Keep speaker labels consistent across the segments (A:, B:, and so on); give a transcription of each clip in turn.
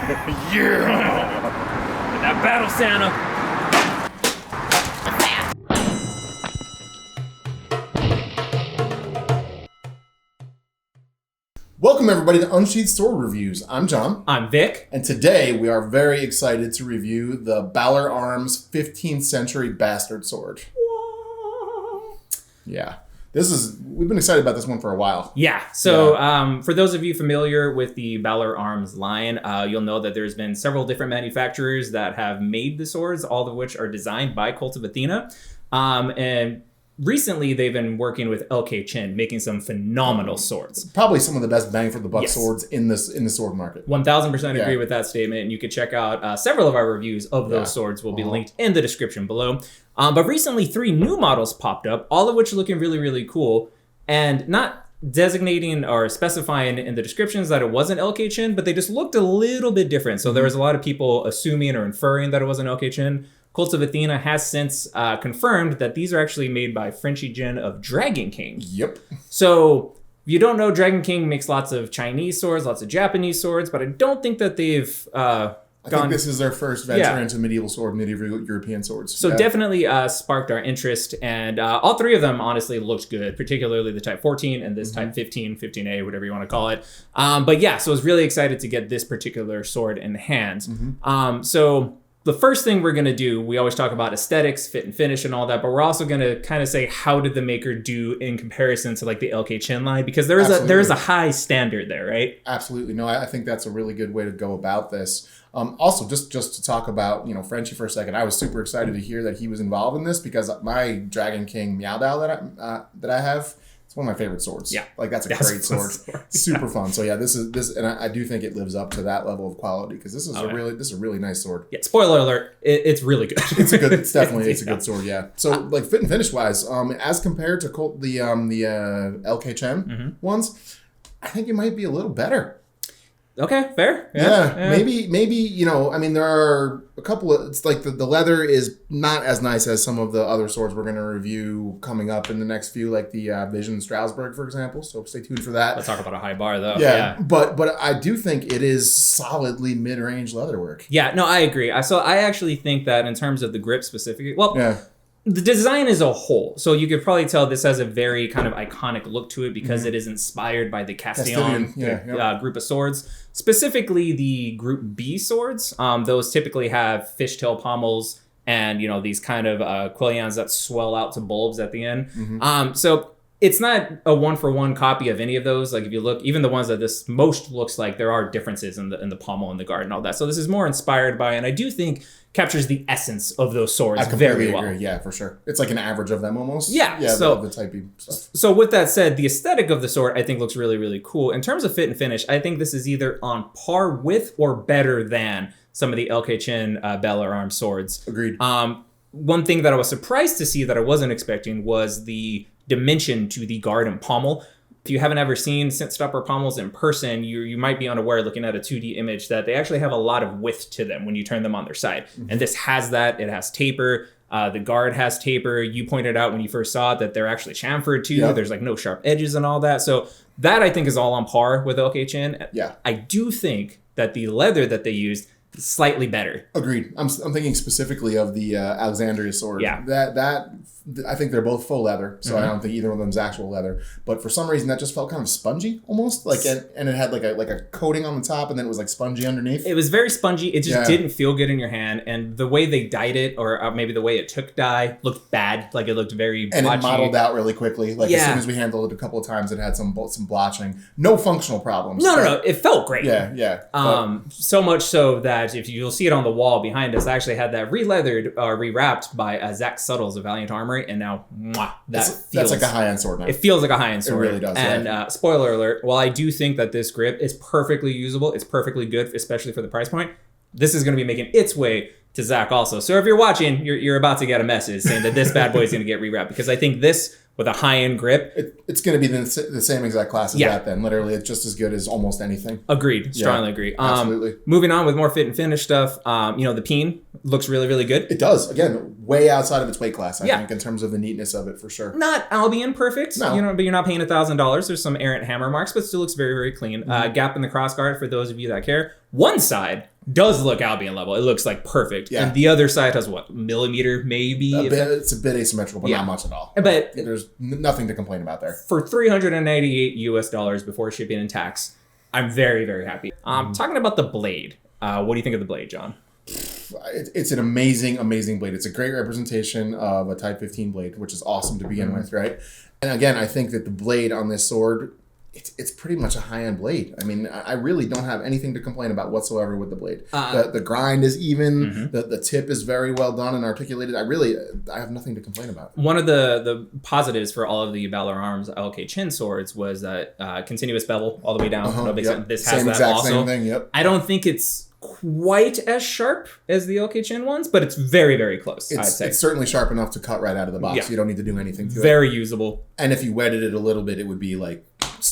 A: Yeah! With that battle, Santa!
B: Welcome everybody to Unsheathed Sword Reviews. I'm John.
A: I'm Vic.
B: And today we are very excited to review the Balaur Arms 15th Century Bastard Sword. Yeah. We've been excited about this one for a while.
A: Yeah. So for those of you familiar with the Balaur Arms line, you'll know that there's been several different manufacturers that have made the swords, all of which are designed by Cult of Athena. And recently they've been working with LK Chen, making some phenomenal swords.
B: Probably some of the best bang for the buck swords in the sword market.
A: 1000% agree with that statement. And you can check out several of our reviews of those swords will be linked in the description below. But recently 3 new models popped up, all of which are looking really, really cool. And not designating or specifying in the descriptions that it wasn't LK Chen, but they just looked a little bit different. So there was a lot of people assuming or inferring that it wasn't LK Chen. Cult of Athena has since confirmed that these are actually made by Frenchy Jin of Dragon King.
B: Yep.
A: So if you don't know, Dragon King makes lots of Chinese swords, lots of Japanese swords, but I don't think that they've
B: I think this is their first venture into medieval European swords.
A: So definitely sparked our interest, and all 3 of them honestly looked good, particularly the Type 14 and this Type 15, 15A, whatever you want to call it. But yeah, so I was really excited to get this particular sword in hand. So the first thing we're going to do, we always talk about aesthetics, fit and finish and all that, but we're also going to kind of say, how did the maker do in comparison to like the LK Chen line? Because there is a high standard there, right?
B: Absolutely. No, I think that's a really good way to go about this. Also, just to talk about, Frenchie for a second, I was super excited to hear that he was involved in this because my Dragon King Meow Dao that I have, it's one of my favorite swords.
A: Yeah.
B: Like, that's a great sword. Super fun. So, yeah, this, and I do think it lives up to that level of quality because this is a really nice sword.
A: Yeah, spoiler alert, it's really good.
B: It's definitely a good sword, yeah. So, like, fit and finish wise, as compared to the LK Chen ones, I think it might be a little better.
A: Okay, fair.
B: Yeah. Maybe, there are a couple of, it's like the leather is not as nice as some of the other swords we're going to review coming up in the next few, like the Vision Strasbourg, for example. So stay tuned for that.
A: Let's talk about a high bar, though.
B: Yeah. But I do think it is solidly mid-range leatherwork.
A: Yeah, no, I agree. So I actually think that in terms of the grip specifically, the design as a whole, so you could probably tell this has a very kind of iconic look to it because it is inspired by the Castillon group of swords. Specifically, the Group B swords. Those typically have fishtail pommels and, these kind of quillions that swell out to bulbs at the end. So it's not a one-for-one copy of any of those. Like if you look, even the ones that this most looks like, there are differences in the pommel and the guard and all that. So this is more inspired by, and I do think captures the essence of those swords very well.
B: Agree. Yeah, for sure. It's like an average of them almost.
A: Yeah.
B: So the Type B stuff.
A: So with that said, the aesthetic of the sword I think looks really, really cool. In terms of fit and finish, I think this is either on par with or better than some of the LK Chen Balaur Arms swords.
B: Agreed.
A: One thing that I was surprised to see that I wasn't expecting was the dimension to the guard and pommel. If you haven't ever seen stopper pommels in person, you might be unaware looking at a 2D image that they actually have a lot of width to them when you turn them on their side. And this has that. It has taper. The guard has taper. You pointed out when you first saw it that they're actually chamfered too. Yep. There's like no sharp edges and all that. So that I think is all on par with LK Chen.
B: Yeah.
A: I do think that the leather that they used is slightly better.
B: Agreed. I'm thinking specifically of the Alexandria sword.
A: Yeah.
B: That I think they're both faux leather, so I don't think either of them's actual leather. But for some reason, that just felt kind of spongy, almost and it had like a coating on the top, and then it was like spongy underneath.
A: It was very spongy. It just didn't feel good in your hand, and the way they dyed it, or maybe the way it took dye, looked bad. Like it looked very blotchy.
B: And it modeled out really quickly. Like as soon as we handled it a couple of times, it had some blotching. No functional problems.
A: No. It felt great.
B: Yeah.
A: So much so that if you'll see it on the wall behind us, I actually had that re-leathered or rewrapped by Zach Suttles of Valiant Armory. And now, that's like
B: a high-end sword now.
A: It feels like a high-end sword.
B: It really does.
A: And spoiler alert, while I do think that this grip is perfectly usable, it's perfectly good, especially for the price point, this is going to be making its way to Zach also. So if you're watching, you're about to get a message saying that this bad boy is going to get rewrapped because I think this with a high-end grip.
B: It's going to be the same exact class as that then. Literally, it's just as good as almost anything.
A: Agreed. Strongly agree.
B: Absolutely.
A: Moving on with more fit and finish stuff, the peen looks really, really good.
B: It does. Again, way outside of its weight class, I think, in terms of the neatness of it, for sure.
A: Not Albion perfect, but you're not paying $1,000. There's some errant hammer marks, but still looks very, very clean. Gap in the crossguard for those of you that care. One side does look Albion level. It looks like perfect. Yeah. And the other side has what, millimeter maybe?
B: It's a bit asymmetrical, but not much at all.
A: But
B: there's nothing to complain about there.
A: For $398 US before shipping and tax, I'm very, very happy. Talking about the blade, what do you think of the blade, John?
B: It's an amazing, amazing blade. It's a great representation of a Type 15 blade, which is awesome to begin with, right? And again, I think that the blade on this sword, it's pretty much a high-end blade. I mean, I really don't have anything to complain about whatsoever with the blade. The grind is even. The tip is very well done and articulated. I have nothing to complain about.
A: One of the positives for all of the Balaur Arms LK Chen swords was that continuous bevel all the way down. This has that also.
B: Same thing,
A: I don't think it's quite as sharp as the LK Chen ones, but it's very, very close, I'd say.
B: It's certainly sharp enough to cut right out of the box. Yeah. You don't need to do anything to it.
A: Very usable.
B: And if you wetted it a little bit, it would be like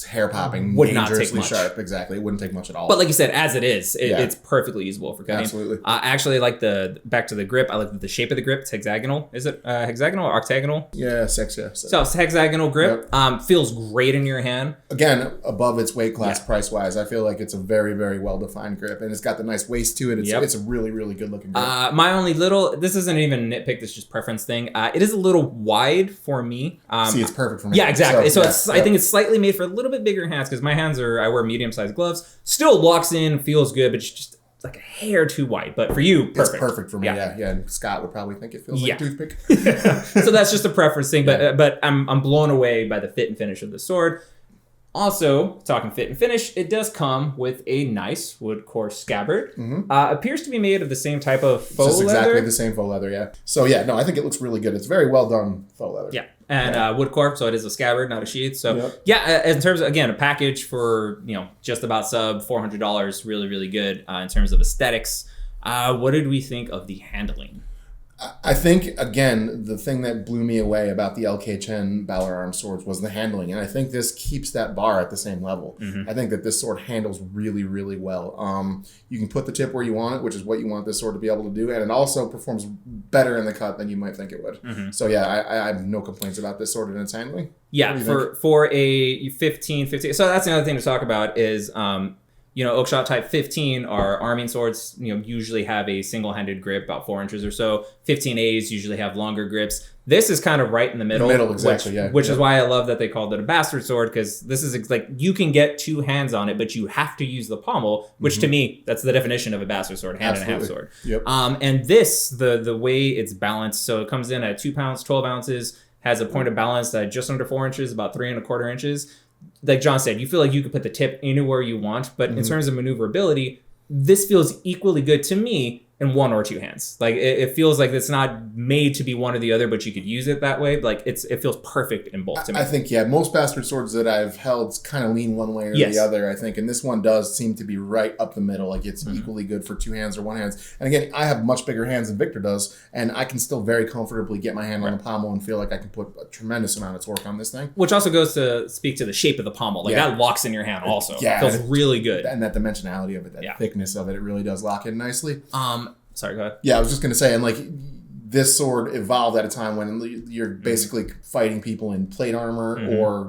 B: hair popping,
A: would not take much.
B: Sharp. Exactly, it wouldn't take much at all.
A: But like you said, as it is, it's perfectly usable for cutting.
B: Absolutely.
A: I actually like back to the grip. I like the shape of the grip. It's hexagonal. Is it hexagonal or octagonal?
B: Yeah,
A: So it's hexagonal grip. Feels great in your hand.
B: Again, above its weight class price wise. I feel like it's a very, very well defined grip, and it's got the nice waist to it. It's a really, really good looking grip.
A: My only this isn't even a nitpick. This is just preference thing. It is a little wide for me.
B: See, it's perfect for me.
A: Yeah, exactly. So I think it's slightly made for a little bit bigger hands because my hands I wear medium-sized gloves. Still locks in, feels good, but it's just like a hair too wide. But for you, perfect.
B: It's perfect for me, yeah. And Scott would probably think it feels like a toothpick.
A: So that's just a preference thing, but I'm blown away by the fit and finish of the sword. Also, talking fit and finish, it does come with a nice wood core scabbard. Appears to be made of the same type of faux leather.
B: Exactly the same faux leather, yeah. So I think it looks really good. It's very well done faux leather.
A: Yeah. And wood core, so it is a scabbard, not a sheath. So in terms of, again, a package for just about sub $400, really, really good in terms of aesthetics. What did we think of the handling?
B: I think, again, the thing that blew me away about the LK Chen Balaur Arms swords was the handling. And I think this keeps that bar at the same level. I think that this sword handles really, really well. You can put the tip where you want it, which is what you want this sword to be able to do. And it also performs better in the cut than you might think it would. So, I have no complaints about this sword and its handling.
A: Yeah, for a 15. So that's another thing to talk about is... Oakshott Type 15 are arming swords, usually have a single-handed grip, about 4 inches or so. 15As usually have longer grips. This is kind of right in the middle.
B: Exactly,
A: which is why I love that they called it a bastard sword, because this is like, you can get 2 hands on it, but you have to use the pommel, which to me, that's the definition of a bastard sword, hand and a half sword. And this, the way it's balanced, so it comes in at 2 pounds, 12 ounces, has a point of balance at just under 4 inches, about 3¼ inches. Like John said, you feel like you could put the tip anywhere you want, but in terms of maneuverability, this feels equally good to me in 1 or 2 hands. Like it feels like it's not made to be one or the other, but you could use it that way. Like it feels perfect in both to me.
B: I think most bastard swords that I've held kind of lean one way or the other, I think, and this one does seem to be right up the middle. Like it's equally good for 2 hands or 1 hand. And again, I have much bigger hands than Victor does, and I can still very comfortably get my hand on the pommel and feel like I can put a tremendous amount of torque on this thing.
A: Which also goes to speak to the shape of the pommel. Like that locks in your hand also. It feels really good.
B: And that dimensionality of it, that thickness of it, it really does lock in nicely.
A: Sorry, go ahead.
B: Yeah, I was just going to say, and like this sword evolved at a time when you're basically fighting people in plate armor or,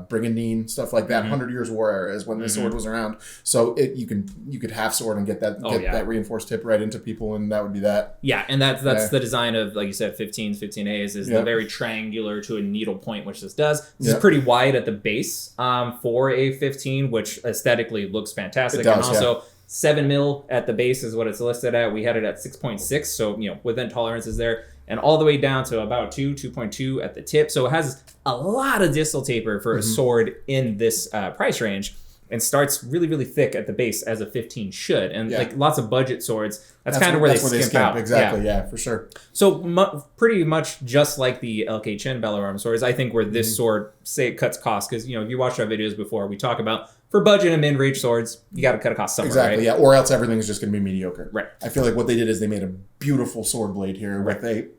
B: brigandine, stuff like that. 100 Years War era is when this sword was around. So you could half sword and get that reinforced tip right into people, and that would be that.
A: Yeah, and that's the design of, like you said, 15As is the very triangular to a needle point, which this does. This is pretty wide at the base for a 15, which aesthetically looks fantastic. It does, and also 7 mil at the base is what it's listed at. We had it at 6.6, so within tolerances there, and all the way down to about 2.2 at the tip. So it has a lot of distal taper for a sword in this price range, and starts really, really thick at the base as a 15 should. And like lots of budget swords, that's kind of where they skimp out.
B: Exactly, yeah, for sure.
A: So pretty much just like the LK Chen Balaur Arms swords, I think where this sword, say it cuts costs, because if you watched our videos before, we talk about for budget and mid-range swords, you got to cut a cost somewhere,
B: exactly,
A: right?
B: Yeah, or else everything is just going to be mediocre.
A: Right.
B: I feel like what they did is they made a beautiful sword blade here with
A: the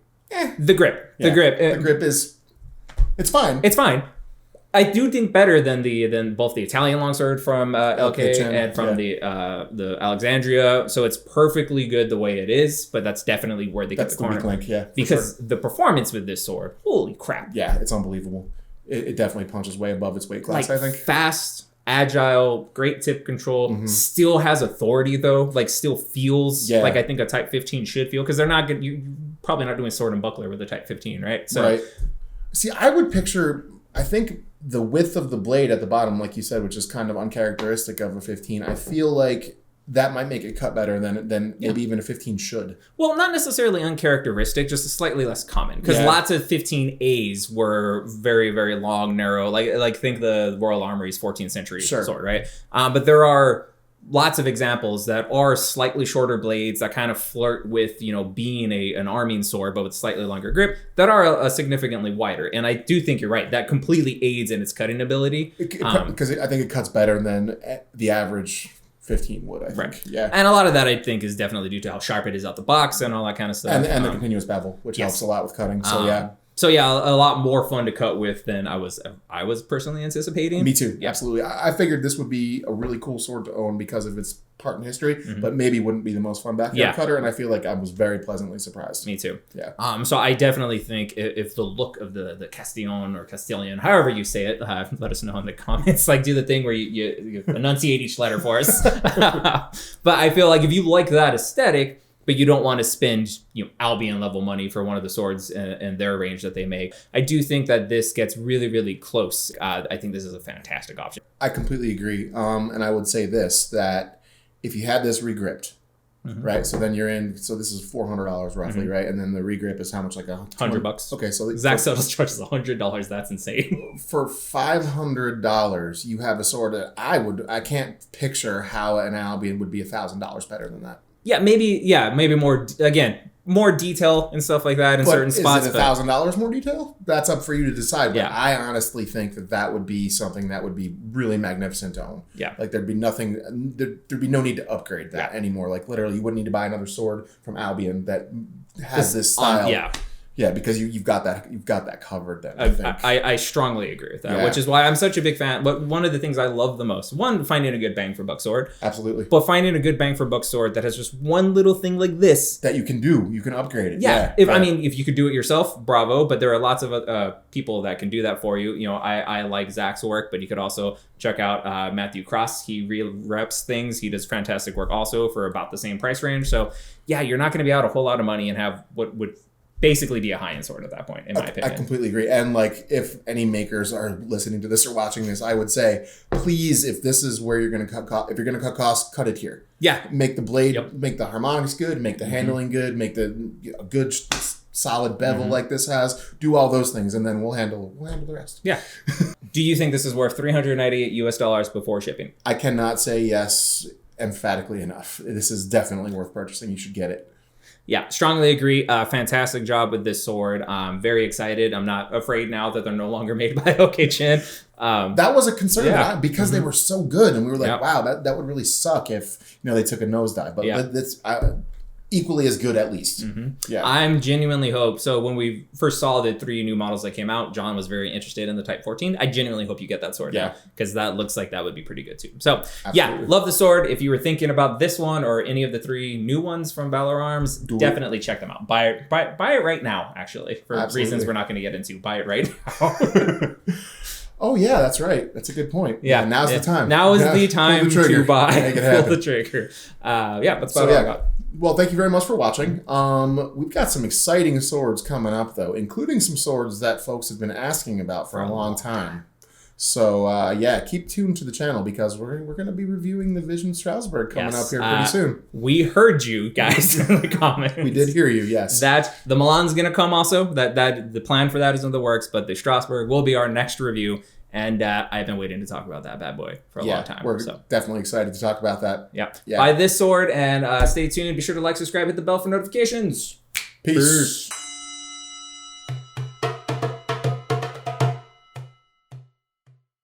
A: grip.
B: The
A: grip.
B: The grip is It's fine.
A: It's fine. I do think better than both the Italian longsword from LK
B: Chen,
A: and from the Alexandria. So it's perfectly good the way it is, but that's definitely where they get the corner.
B: Weak link, yeah.
A: Because the performance with this sword, holy crap.
B: Yeah, it's unbelievable. It definitely punches way above its weight class, I think.
A: Fast, agile, great tip control, still has authority though, like still feels like I think a Type 15 should feel, because they're not good. You probably not doing sword and buckler with a Type 15, right? So,
B: right. See, I would picture, I think the width of the blade at the bottom, like you said, which is kind of uncharacteristic of a 15, I feel like that might make it cut better than maybe even a 15 should. Well,
A: not necessarily uncharacteristic, just slightly less common. Because lots of 15As were very, very long, narrow. Like think the Royal Armory's 14th century sword, right? But there are lots of examples that are slightly shorter blades that kind of flirt with, being an arming sword, but with slightly longer grip, that are significantly wider. And I do think you're right. That completely aids in its cutting ability.
B: Because I think it cuts better than the average 15 would, I think.
A: Right.
B: Yeah.
A: And a lot of that, I think, is definitely due to how sharp it is out the box and all that kind of stuff.
B: And the continuous bevel, which helps a lot with cutting. So, yeah.
A: So yeah, a lot more fun to cut with than I was personally anticipating.
B: Me too, absolutely. I figured this would be a really cool sword to own because of its part in history, but maybe wouldn't be the most fun backyard cutter, and I feel like I was very pleasantly surprised.
A: Me too.
B: Yeah.
A: So I definitely think if the look of the Castillon or Castilian, however you say it, let us know in the comments. Like, do the thing where you enunciate each letter for us. But I feel like if you like that aesthetic, but you don't want to spend Albion level money for one of the swords in their range that they make, I do think that this gets really, really close. I think this is a fantastic option.
B: I completely agree. And I would say this, that if you had this regripped, right? So then you're in, so this is $400 roughly, right? And then the regrip is how much? Like
A: $100.
B: Okay, so
A: Zach Settles charges $100. That's insane.
B: For $500, you have a sword that I can't picture how an Albion would be $1,000 better than that.
A: Yeah, maybe more detail and stuff like that in certain spots.
B: Is it $1,000 more detail? That's up for you to decide. But I honestly think that would be something that would be really magnificent to own.
A: Yeah.
B: Like there'd be no need to upgrade that anymore. Like literally you wouldn't need to buy another sword from Albion that has this style. Yeah, because you've got that covered then. I think.
A: I strongly agree with that, which is why I'm such a big fan. But one of the things I love the most, one, finding a good bang for buck sword.
B: Absolutely.
A: But finding a good bang for buck sword that has just one little thing like this.
B: That you can do. You can upgrade it.
A: Yeah. If you could do it yourself, bravo. But there are lots of people that can do that for you. I like Zach's work, but you could also check out Matthew Cross. He reps things. He does fantastic work also for about the same price range. So yeah, you're not going to be out a whole lot of money and have what would basically be a high-end sword at that point, in my opinion.
B: I completely agree. And like, if any makers are listening to this or watching this, I would say, please, if this is where you're going to cut cost, if you're going to cut costs, cut it here.
A: Yeah.
B: Make the blade, make the harmonics good, make the handling good, make the good solid bevel like this has. Do all those things, and then we'll handle the rest.
A: Yeah. Do you think this is worth $398 before shipping?
B: I cannot say yes emphatically enough. This is definitely worth purchasing. You should get it.
A: Yeah, strongly agree. Fantastic job with this sword. I'm very excited. I'm not afraid now that they're no longer made by LK Chen.
B: That was a concern because they were so good, and we were like, wow, that would really suck if they took a nosedive. But that's equally as good at least. Yeah,
A: I'm genuinely hope. So when we first saw the 3 new models that came out, John was very interested in the Type 14. I genuinely hope you get that sword now, because that looks like that would be pretty good too. So love the sword. If you were thinking about this one or any of the 3 new ones from Balaur Arms, definitely check them out. Buy it right now, actually, for reasons we're not going to get into. Buy it right now.
B: Oh yeah, that's right. That's a good point. Yeah, now's the time.
A: Now is the time to buy.
B: Make it happen.
A: Pull the trigger. That's about all I got.
B: Well, thank you very much for watching. We've got some exciting swords coming up, though, including some swords that folks have been asking about for a long time. So, keep tuned to the channel because we're going to be reviewing the Vision Strasbourg coming up here pretty soon.
A: We heard you guys in the comments.
B: We did hear you, yes.
A: That the Milan's going to come also. That the plan for that is in the works, but the Strasbourg will be our next review. And I've been waiting to talk about that bad boy for a long time.
B: We're definitely excited to talk about that.
A: Yeah. Buy this sword and stay tuned. Be sure to like, subscribe, hit the bell for notifications.
B: Peace.